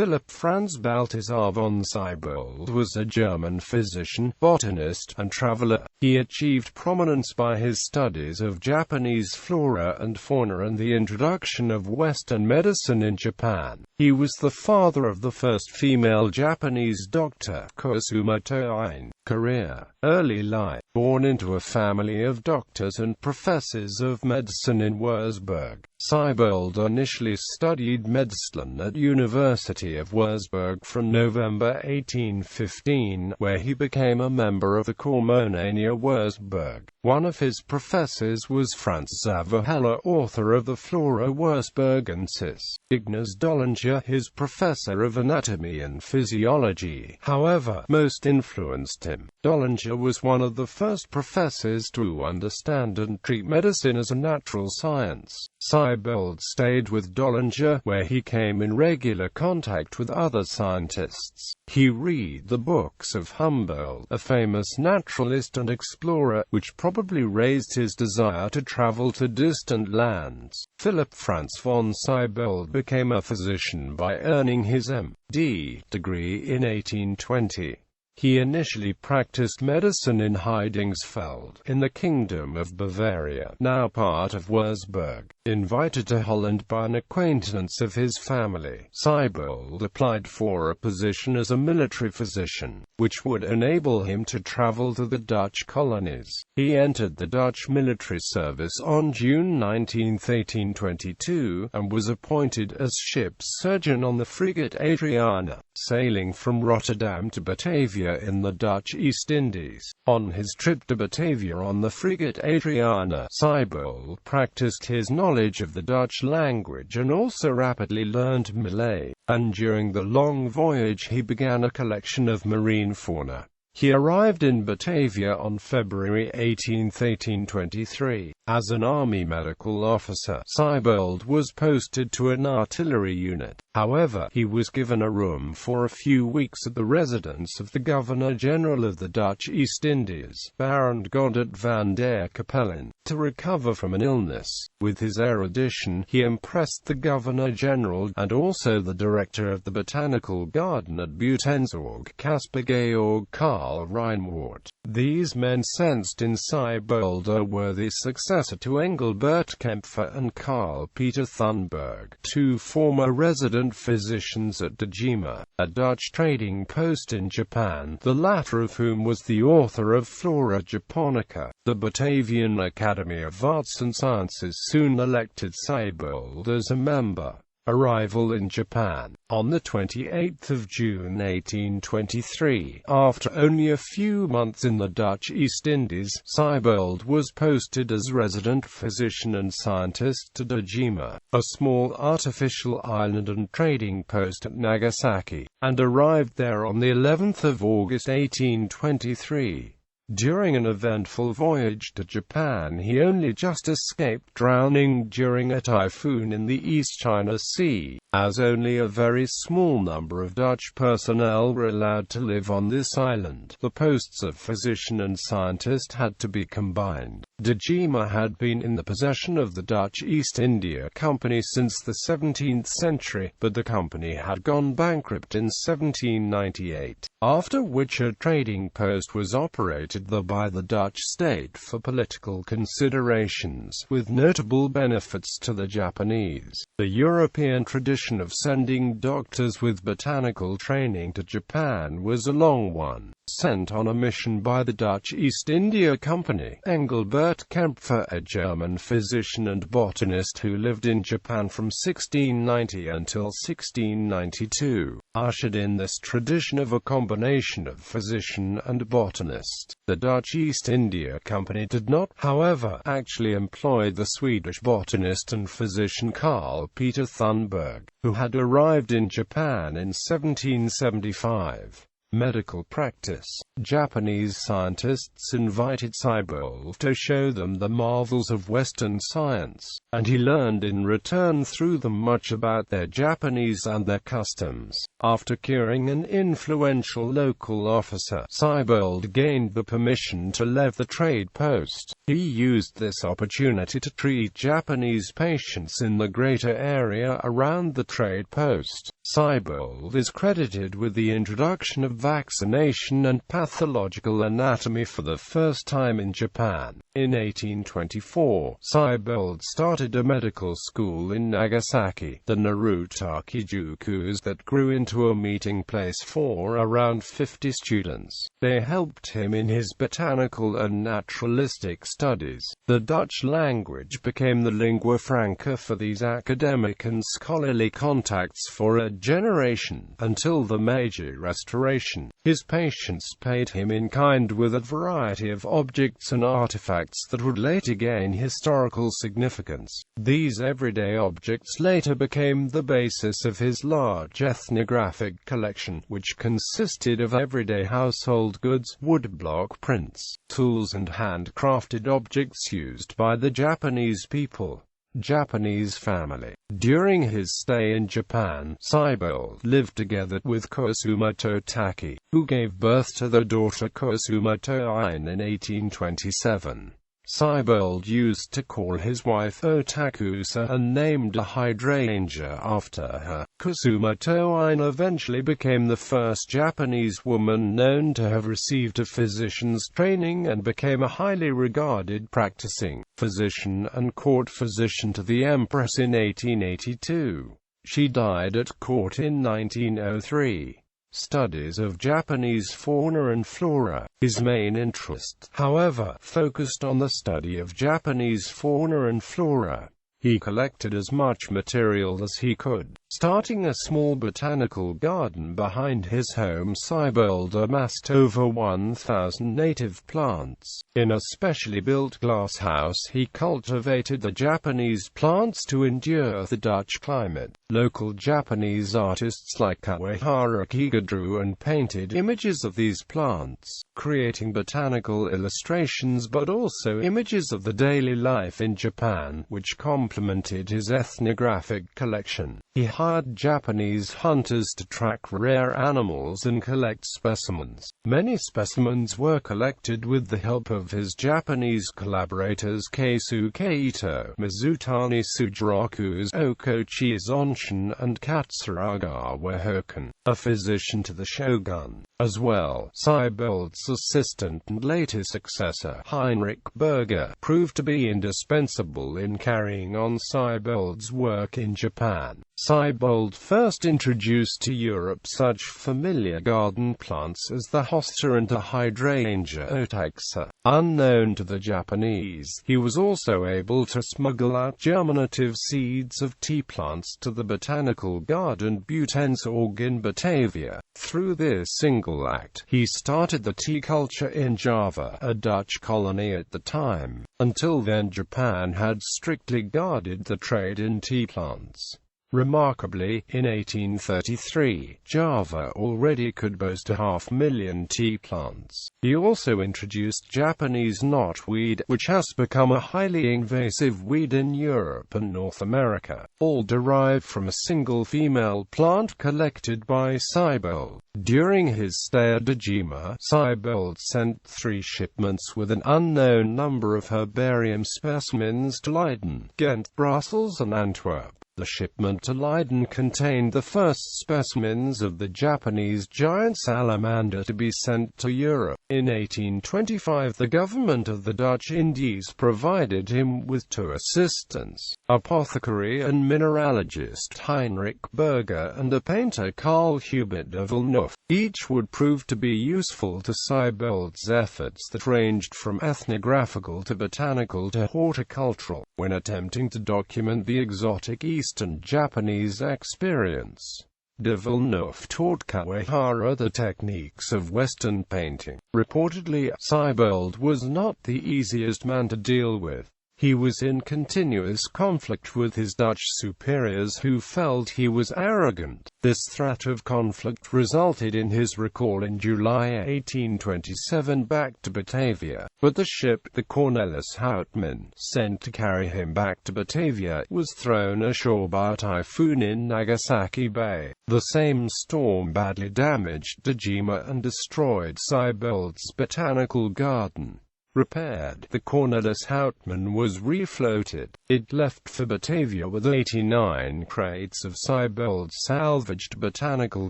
Philipp Franz Balthasar von Siebold was a German physician, botanist, and traveler. He achieved prominence by his studies of Japanese flora and fauna and the introduction of Western medicine in Japan. He was the father of the first female Japanese doctor, Kusumoto Ine. Career. Early life. Born into a family of doctors and professors of medicine in Würzburg, Siebold initially studied medicine at University of Würzburg from November 1815, where he became a member of the Kusumoto Würzburg. One of his professors was Franz von, author of the Flora Würzburgensis. Ignaz Dollinger, his professor of anatomy and physiology, however, most influenced him. Dollinger was one of the first professors to understand and treat medicine as a natural science. Siebold stayed with Dollinger, where he came in regular contact with other scientists. He read the books of Humboldt, a famous naturalist and explorer, which probably raised his desire to travel to distant lands. Philipp Franz von Siebold became a physician by earning his M.D. degree in 1820. He initially practiced medicine in Heidingsfeld, in the Kingdom of Bavaria, now part of Würzburg. Invited to Holland by an acquaintance of his family, Siebold applied for a position as a military physician, which would enable him to travel to the Dutch colonies. He entered the Dutch military service on June 19, 1822, and was appointed as ship's surgeon on the frigate Adriana, sailing from Rotterdam to Batavia in the Dutch East Indies. On his trip to Batavia on the frigate Adriana, Siebold practiced his knowledge of the Dutch language and also rapidly learned Malay, and during the long voyage he began a collection of marine fauna. He arrived in Batavia on February 18, 1823. As an army medical officer, Siebold was posted to an artillery unit. However, he was given a room for a few weeks at the residence of the Governor-General of the Dutch East Indies, Baron Godert van der Capellen, to recover from an illness. With his erudition, he impressed the Governor-General, and also the director of the Botanical Garden at Buitenzorg, Caspar Georg Karl Reinwart. These men sensed in Siebold a worthy successor to Engelbert Kempfer and Karl Peter Thunberg, two former resident physicians at Dejima, a Dutch trading post in Japan, the latter of whom was the author of Fauna Japonica. The Batavian Academy of Arts and Sciences soon elected Siebold as a member. Arrival in Japan. On the 28th of June 1823, after only a few months in the Dutch East Indies, Siebold was posted as resident physician and scientist to Dejima, a small artificial island and trading post at Nagasaki, and arrived there on the 11th of August 1823. During an eventful voyage to Japan, he only just escaped drowning during a typhoon in the East China Sea. As only a very small number of Dutch personnel were allowed to live on this island, the posts of physician and scientist had to be combined. Dejima had been in the possession of the Dutch East India Company since the 17th century, but the company had gone bankrupt in 1798, after which a trading post was operated there by the Dutch state for political considerations, with notable benefits to the Japanese. The European tradition of sending doctors with botanical training to Japan was a long one. Sent on a mission by the Dutch East India Company, Engelbert Kempfer, a German physician and botanist who lived in Japan from 1690 until 1692, ushered in this tradition of a combination of physician and botanist. The Dutch East India Company did not, however, actually employ the Swedish botanist and physician Karl Peter Thunberg, who had arrived in Japan in 1775. Medical practice. Japanese scientists invited Siebold to show them the marvels of Western science, and he learned in return through them much about their Japanese and their customs. After curing an influential local officer, Siebold gained the permission to leave the trade post. He used this opportunity to treat Japanese patients in the greater area around the trade post. Siebold is credited with the introduction of vaccination and pathological anatomy for the first time in Japan. In 1824, Siebold started a medical school in Nagasaki, the Narutaki-jukus, that grew into a meeting place for around 50 students. They helped him in his botanical and naturalistic studies. The Dutch language became the lingua franca for these academic and scholarly contacts for a generation, until the Meiji Restoration. His patients paid him in kind with a variety of objects and artifacts that would later gain historical significance. These everyday objects later became the basis of his large ethnographic collection, which consisted of everyday household goods, woodblock prints, tools and handcrafted objects used by the Japanese people. Japanese family. During his stay in Japan, Siebold lived together with Kusumoto Taki, who gave birth to the daughter Kusumoto Ine in 1827. Siebold used to call his wife Otakusa and named a hydrangea after her. Kusumoto Ine eventually became the first Japanese woman known to have received a physician's training and became a highly regarded practicing physician and court physician to the Empress in 1882. She died at court in 1903. Studies of Japanese fauna and flora. His main interest, however, focused on the study of Japanese fauna and flora. He collected as much material as he could. Starting a small botanical garden behind his home, Siebold amassed over 1,000 native plants. In a specially built glass house, he cultivated the Japanese plants to endure the Dutch climate. Local Japanese artists like Kawahara Kiga drew and painted images of these plants, creating botanical illustrations but also images of the daily life in Japan, which complemented his ethnographic collection. He hired Japanese hunters to track rare animals and collect specimens. Many specimens were collected with the help of his Japanese collaborators Keisuke Ito, Mizutani Sujiraku's Okochi Zonshin, and Katsuragawa Hoken, a physician to the shogun. As well, Siebold's assistant and later successor, Heinrich Berger, proved to be indispensable in carrying on Siebold's work in Japan. Siebold first introduced to Europe such familiar garden plants as the hosta and the hydrangea otaxa. Unknown to the Japanese, he was also able to smuggle out germinative seeds of tea plants to the botanical garden Buitensorg in Batavia. Through this single act, he started the tea culture in Java, a Dutch colony at the time. Until then, Japan had strictly guarded the trade in tea plants. Remarkably, in 1833, Java already could boast 500,000 tea plants. He also introduced Japanese knotweed, which has become a highly invasive weed in Europe and North America, all derived from a single female plant collected by Siebold. During his stay at Dejima, Siebold sent 3 shipments with an unknown number of herbarium specimens to Leiden, Ghent, Brussels and Antwerp. The shipment to Leiden contained the first specimens of the Japanese giant salamander to be sent to Europe. In 1825, the government of the Dutch Indies provided him with 2 assistants, apothecary and mineralogist Heinrich Berger and a painter Carl Hubert de Villeneuve. Each would prove to be useful to Siebold's efforts that ranged from ethnographical to botanical to horticultural, when attempting to document the exotic Eastern Japanese experience. De Villeneuve taught Kawahara the techniques of Western painting. Reportedly, Siebold was not the easiest man to deal with. He was in continuous conflict with his Dutch superiors who felt he was arrogant. This threat of conflict resulted in his recall in July 1827 back to Batavia, but the ship, the Cornelis Houtman, sent to carry him back to Batavia, was thrown ashore by a typhoon in Nagasaki Bay. The same storm badly damaged Dejima and destroyed Siebold's botanical garden. repaired. The cornerless Houtman was refloated. It left for Batavia with 89 crates of Siebold's salvaged botanical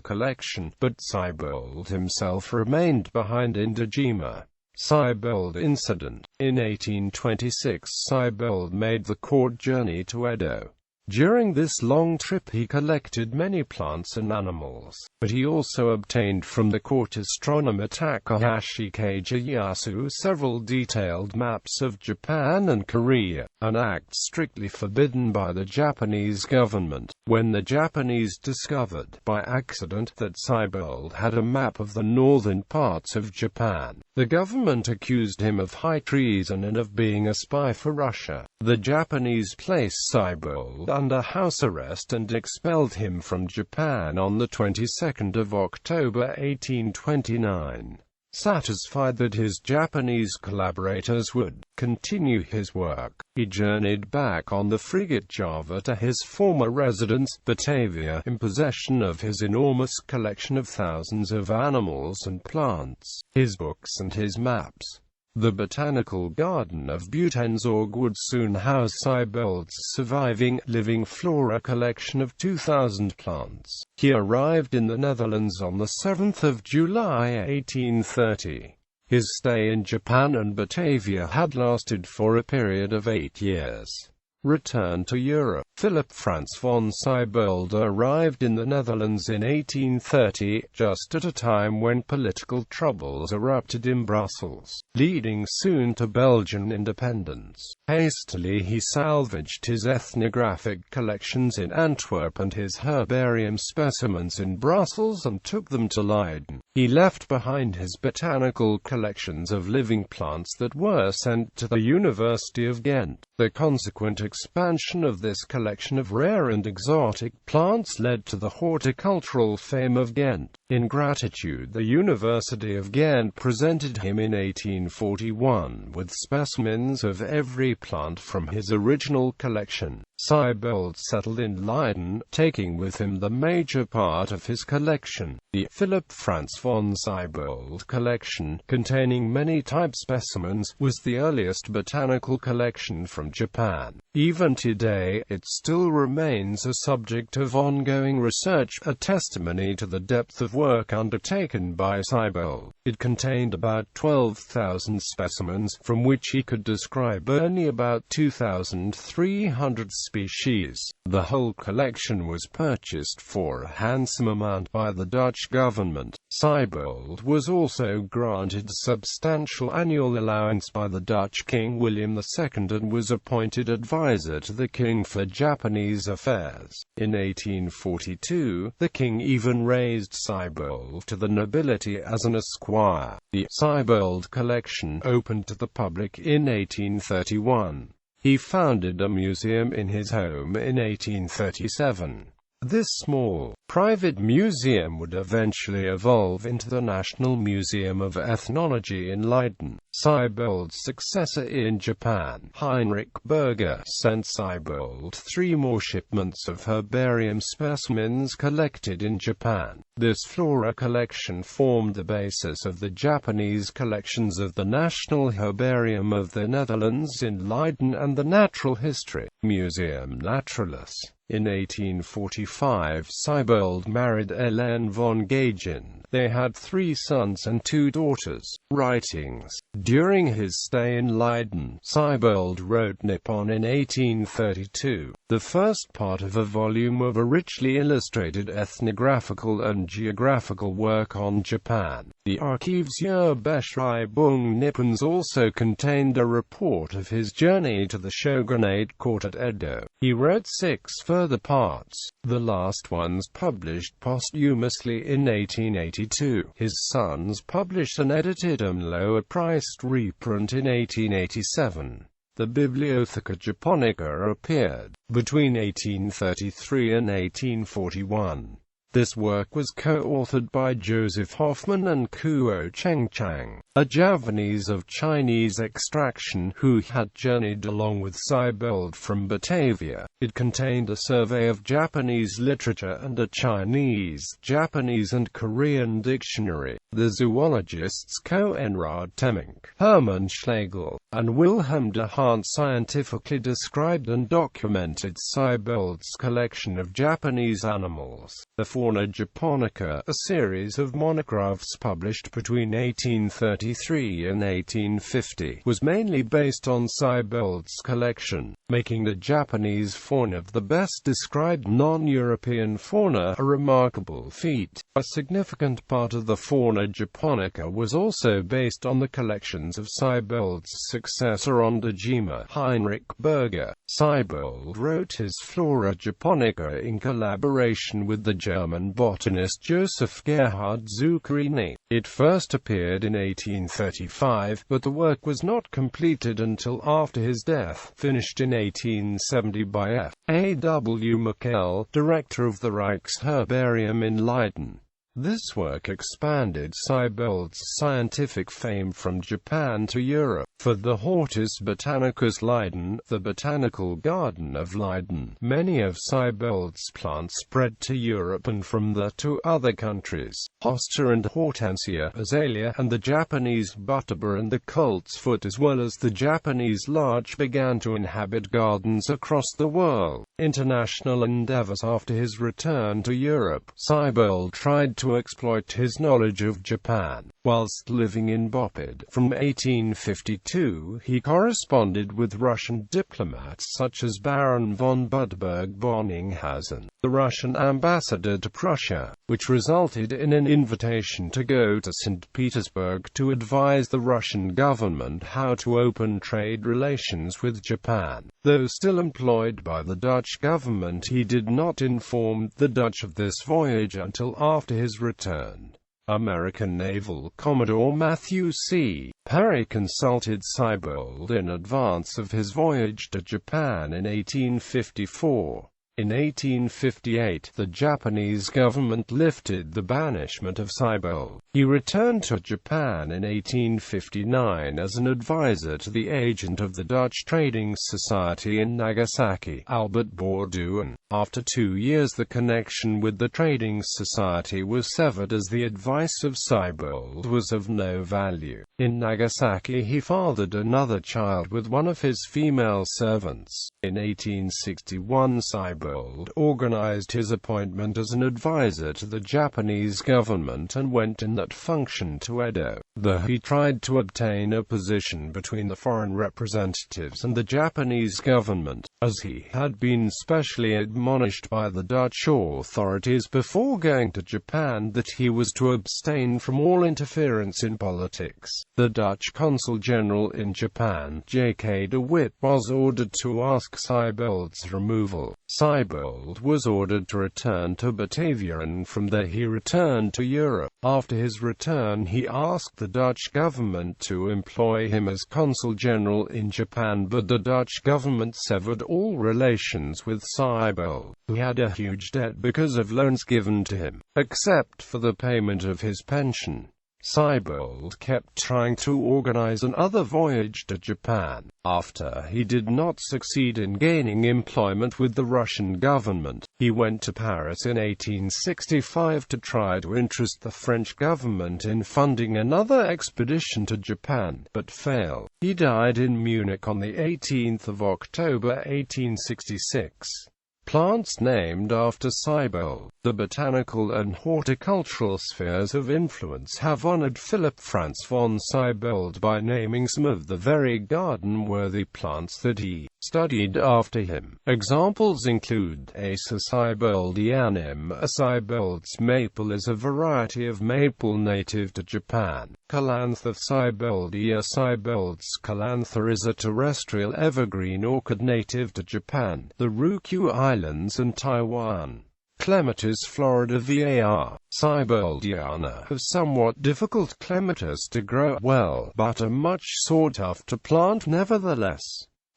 collection, but Siebold himself remained behind in Dejima. Siebold incident. In 1826 Siebold made the court journey to Edo. During this long trip he collected many plants and animals, but he also obtained from the court astronomer Takahashi Keijiyasu several detailed maps of Japan and Korea, an act strictly forbidden by the Japanese government. When the Japanese discovered, by accident, that Siebold had a map of the northern parts of Japan, the government accused him of high treason and of being a spy for Russia. The Japanese placed Siebold under house arrest and expelled him from Japan on the 22nd of October 1829. Satisfied that his Japanese collaborators would continue his work, he journeyed back on the frigate Java to his former residence, Batavia, in possession of his enormous collection of thousands of animals and plants, his books and his maps. The Botanical Garden of Buitenzorg would soon house Siebold's surviving, living flora collection of 2,000 plants. He arrived in the Netherlands on the 7th of July 1830. His stay in Japan and Batavia had lasted for a period of 8 years. Return to Europe. Philipp Franz von Siebold arrived in the Netherlands in 1830, just at a time when political troubles erupted in Brussels, leading soon to Belgian independence. Hastily he salvaged his ethnographic collections in Antwerp and his herbarium specimens in Brussels and took them to Leiden. He left behind his botanical collections of living plants that were sent to the University of Ghent. The consequent expansion of this collection of rare and exotic plants led to the horticultural fame of Ghent. In gratitude, the University of Ghent presented him in 1841 with specimens of every plant from his original collection. Siebold settled in Leiden, taking with him the major part of his collection. The Philipp Franz von Siebold collection, containing many type specimens, was the earliest botanical collection from Japan. Even today, it still remains a subject of ongoing research, a testimony to the depth of work undertaken by Siebold. It contained about 12,000 specimens, from which he could describe only about 2,300 species. The whole collection was purchased for a handsome amount by the Dutch government. Siebold was also granted substantial annual allowance by the Dutch King William II and was appointed advisor to the king for Japanese affairs. In 1842, the king even raised Siebold to the nobility as an esquire. The Siebold collection opened to the public in 1831. He founded a museum in his home in 1837. This small, private museum would eventually evolve into the National Museum of Ethnology in Leiden. Siebold's successor in Japan, Heinrich Berger, sent Siebold 3 more shipments of herbarium specimens collected in Japan. This flora collection formed the basis of the Japanese collections of the National Herbarium of the Netherlands in Leiden and the Natural History Museum Naturalis. In 1845, Siebold married Helene von Gagen. They had 3 sons and 2 daughters. Writings. During his stay in Leiden, Siebold wrote Nippon in 1832, the first part of a volume of a richly illustrated ethnographical and geographical work on Japan. The Archivsbeschreibung Nippons also contained a report of his journey to the shogunate court at Edo. He wrote 6 further parts, the last ones published posthumously in 1882. His sons published an edited and lower-priced reprint in 1887. The Bibliotheca Japonica appeared between 1833 and 1841. This work was co-authored by Joseph Hoffman and Kuo Chengchang, a Javanese of Chinese extraction who had journeyed along with Siebold from Batavia. It contained a survey of Japanese literature and a Chinese, Japanese and Korean dictionary. The zoologists Konrad Temminck, Hermann Schlegel, and Wilhelm de Hant scientifically described and documented Siebold's collection of Japanese animals. The Fauna Japonica, a series of monographs published between 1833 and 1850, was mainly based on Siebold's collection, making the Japanese fauna the best described non-European fauna a remarkable feat. A significant part of the Fauna Japonica was also based on the collections of Siebold's successor Ondojima, Heinrich Berger. Siebold wrote his Flora Japonica in collaboration with the German botanist Joseph Gerhard Zuccherini. It first appeared in 1835, but the work was not completed until after his death, finished in 1870 by F. A. W. Michel, director of the Rijksherbarium in Leiden. This work expanded Siebold's scientific fame from Japan to Europe. For the Hortus Botanicus Leiden, the Botanical Garden of Leiden, many of Siebold's plants spread to Europe and from there to other countries. Hosta and Hortensia, Azalea, and the Japanese Butterbur and the coltsfoot as well as the Japanese larch began to inhabit gardens across the world. International endeavors. After his return to Europe, Siebold tried to exploit his knowledge of Japan. Whilst living in Bopid, from 1852, he corresponded with Russian diplomats such as Baron von Budberg-Bonninghausen, the Russian ambassador to Prussia, which resulted in an invitation to go to St. Petersburg to advise the Russian government how to open trade relations with Japan. Though still employed by the Dutch government, he did not inform the Dutch of this voyage until after his return. American Naval Commodore Matthew C. Perry consulted Siebold in advance of his voyage to Japan in 1854. In 1858, the Japanese government lifted the banishment of Siebold. He returned to Japan in 1859 as an advisor to the agent of the Dutch Trading Society in Nagasaki, Albert Borduin. After 2 years, the connection with the Trading Society was severed as the advice of Siebold was of no value. In Nagasaki, he fathered another child with one of his female servants. In 1861, Siebold organized his appointment as an advisor to the Japanese government and went in that function to Edo. There he tried to obtain a position between the foreign representatives and the Japanese government, as he had been specially admonished by the Dutch authorities before going to Japan that he was to abstain from all interference in politics. The Dutch consul general in Japan, J.K. de Witt, was ordered to ask Siebold's removal. Siebold was ordered to return to Batavia and from there he returned to Europe. After his return he asked the Dutch government to employ him as consul general in Japan, but the Dutch government severed all relations with Siebold, who had a huge debt because of loans given to him, except for the payment of his pension. Siebold kept trying to organize another voyage to Japan. After he did not succeed in gaining employment with the Russian government, he went to Paris in 1865 to try to interest the French government in funding another expedition to Japan, but failed. He died in Munich on the 18th of October 1866. Plants named after Siebold. The botanical and horticultural spheres of influence have honored Philipp Franz von Siebold by naming some of the very garden-worthy plants that he studied after him. Examples include Acer Sieboldianum. A Siebold's maple is a variety of maple native to Japan. Calantha Sieboldia. Siebold's calantha is a terrestrial evergreen orchid native to Japan, the Ryukyu Islands and Taiwan. Clematis Florida var. Sieboldiana have somewhat difficult clematis to grow well, but are much sought after plant nevertheless.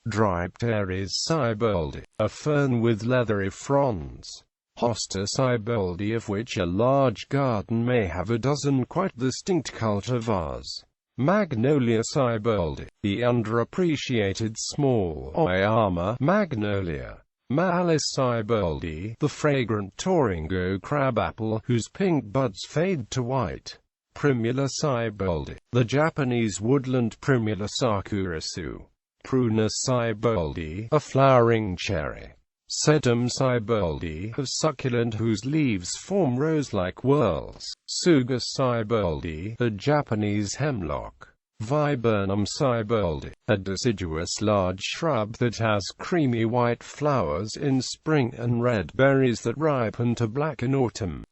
Drypteris Sieboldi, a fern with leathery fronds. Hosta Sieboldi, of which a large garden may have a dozen quite distinct cultivars. Magnolia Sieboldi, the underappreciated small Oyama magnolia. Mallis Sieboldi, the fragrant Toringo crabapple, whose pink buds fade to white. Primula Sieboldi, the Japanese woodland Primula sakurasu. Prunus Sieboldi, a flowering cherry. Sedum Sieboldi, a succulent whose leaves form rose-like whorls. Tsuga Sieboldi, a Japanese hemlock. Viburnum Sieboldi, a deciduous large shrub that has creamy white flowers in spring and red berries that ripen to black in autumn.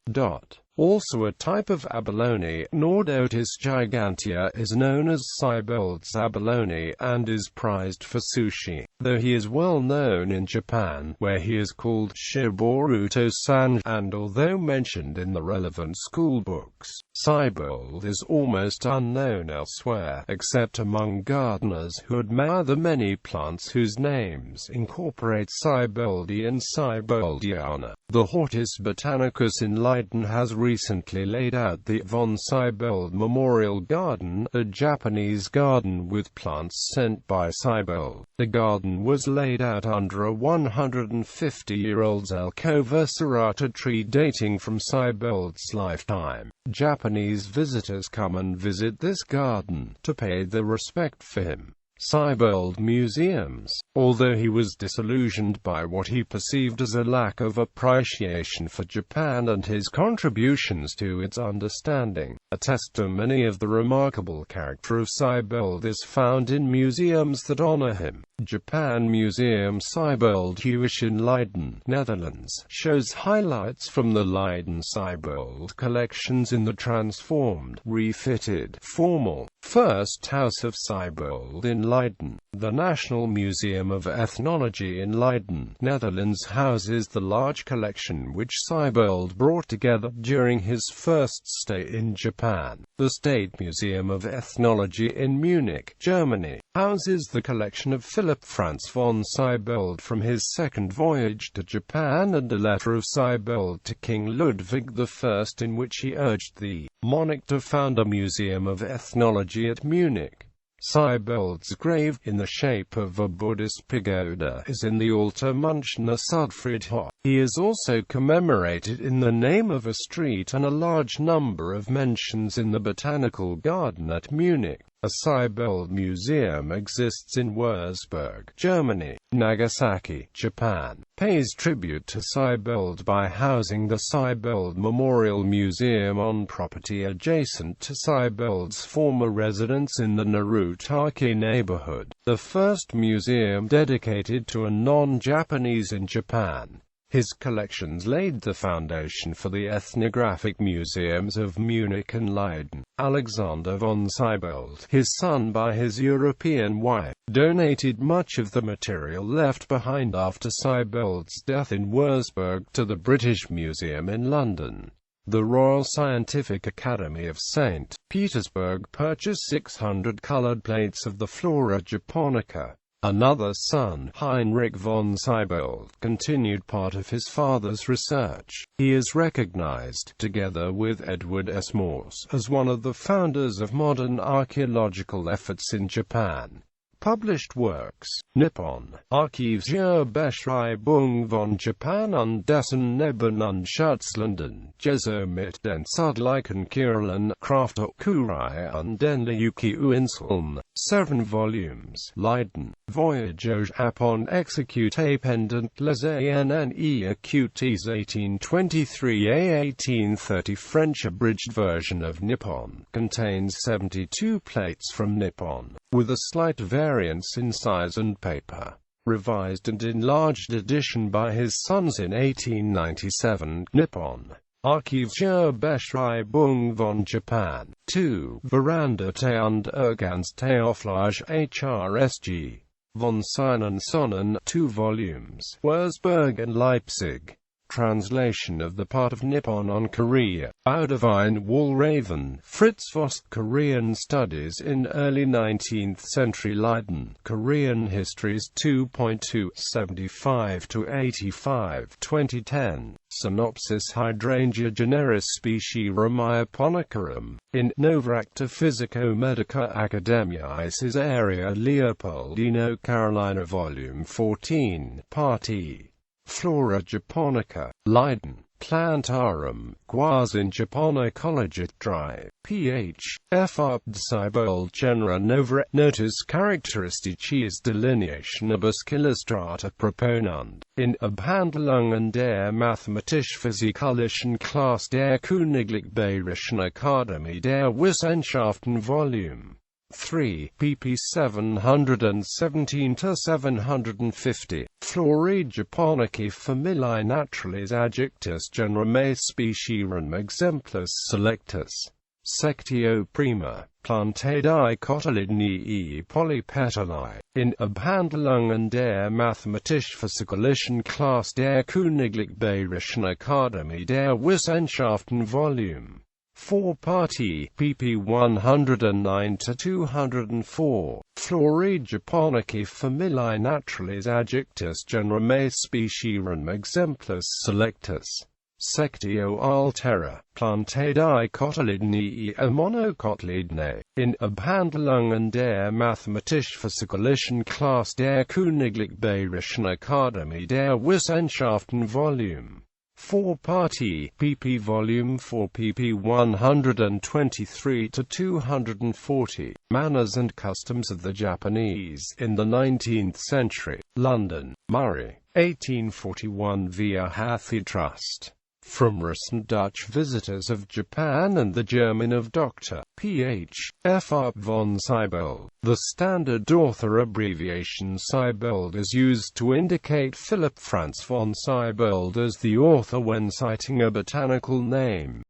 Also a type of abalone, Nordotis gigantea, is known as Siebold's abalone, and is prized for sushi, though he is well known in Japan, where he is called Shiboruto-san, and although mentioned in the relevant school books, Siebold is almost unknown elsewhere, except among gardeners who admire the many plants whose names incorporate Sieboldi and Sieboldiana. The Hortus Botanicus in Leiden has recently laid out the von Siebold Memorial Garden, a Japanese garden with plants sent by Siebold. The garden was laid out under a 150-year-old Zelkova serrata tree dating from Siebold's lifetime. Japanese visitors come and visit this garden to pay their respect for him. Siebold museums. Although he was disillusioned by what he perceived as a lack of appreciation for Japan and his contributions to its understanding, a testimony of the remarkable character of Siebold is found in museums that honor him. Japan Museum Siebold-He in Leiden, Netherlands, shows highlights from the Leiden-Siebold collections in the transformed, refitted, formal, first house of Siebold in Leiden. The National Museum of Ethnology in Leiden, Netherlands houses the large collection which Siebold brought together during his first stay in Japan. The State Museum of Ethnology in Munich, Germany, houses the collection of Philipp Franz von Siebold from his second voyage to Japan and a letter of Siebold to King Ludwig I in which he urged the monarch to found a museum of ethnology at Munich. Siebold's grave, in the shape of a Buddhist pagoda, is in the Alter Münchner Südfriedhof. He is also commemorated in the name of a street and a large number of mentions in the Botanical Garden at Munich. A Siebold museum exists in Würzburg, Germany. Nagasaki, Japan, pays tribute to Siebold by housing the Siebold Memorial Museum on property adjacent to Siebold's former residence in the Narutaki neighborhood, the first museum dedicated to a non-Japanese in Japan. His collections laid the foundation for the ethnographic museums of Munich and Leiden. Alexander von Siebold, his son by his European wife, donated much of the material left behind after Siebold's death in Würzburg to the British Museum in London. The Royal Scientific Academy of St. Petersburg purchased 600 colored plates of the Flora Japonica. Another son, Heinrich von Siebold, continued part of his father's research. He is recognized, together with Edward S. Morse, as one of the founders of modern archaeological efforts in Japan. Published works: Nippon Archivsbeschreibung von Japan und dessen Nebenlandschaftsländern, Jesu mit den südlichen Kirlen, Kraftakurai und den Ryukyu-Inseln, 7 volumes. Leiden, Voyage au Japon exécuté pendant les années écoutes 1823–1830. French abridged version of Nippon, contains 72 plates from Nippon, with a slight variance in size and paper. Revised and enlarged edition by his sons in 1897. Nippon Archivsbeschreibung von Japan. 2. Veranderte und ergänzte Auflage HRSG. Von Seinen Sonnen, 2 volumes. Würzburg and Leipzig. translation of the part of Nippon on Korea, Baudivine Walraven, Fritz Voss, Korean Studies in Early 19th Century Leiden, Korean Histories 2.2, 75–85, 2010. Synopsis Hydrangea generis Specierum Iaponicarum, in Novracta Physico-Medica Academiae Caesarea Leopoldino Carolina Volume 14, Part E. Flora Japonica, Leiden, Plantarum, Guasin Japonicologic Dry, ph. F. Siebold Genera Novra, Notus Charakteristicis Delineationibus Illustrata Proponund, in Abhandlungen der Mathematisch-Physikalischen Klasse der Königlich Bayerischen Akademie der Wissenschaften Volume 3, pp. 717–750. Florae Japonicae Familiae Naturalis Adjectus Generae Specierum Exemplus Selectus. Sectio Prima, Plantae Cotyledonii Polypetalae, in Abhandlungen der Mathematisch-Physikalischen Klasse der Königlich Bayerischen Akademie der Wissenschaften Volume 4 Part E, pp. 109–204. Florae Japonicae Familiae Naturalis Adjectus Generae Specierum Exemplus Selectus. Sectio Altera, Plantae Cotyledonii Monocotyledone, in Abhandlungen der Mathematisch-Physikalischen Klasse der Königlich Bayerischen Akademie der Wissenschaften Volume 4 Part E, pp. Volume 4 pp. 123–240. Manners and Customs of the Japanese in the 19th Century. London, Murray, 1841 via Hathi Trust. From recent Dutch visitors of Japan and the German of Dr. Ph. F. von Siebold. The standard author abbreviation Siebold is used to indicate Philipp Franz von Siebold as the author when citing a botanical name.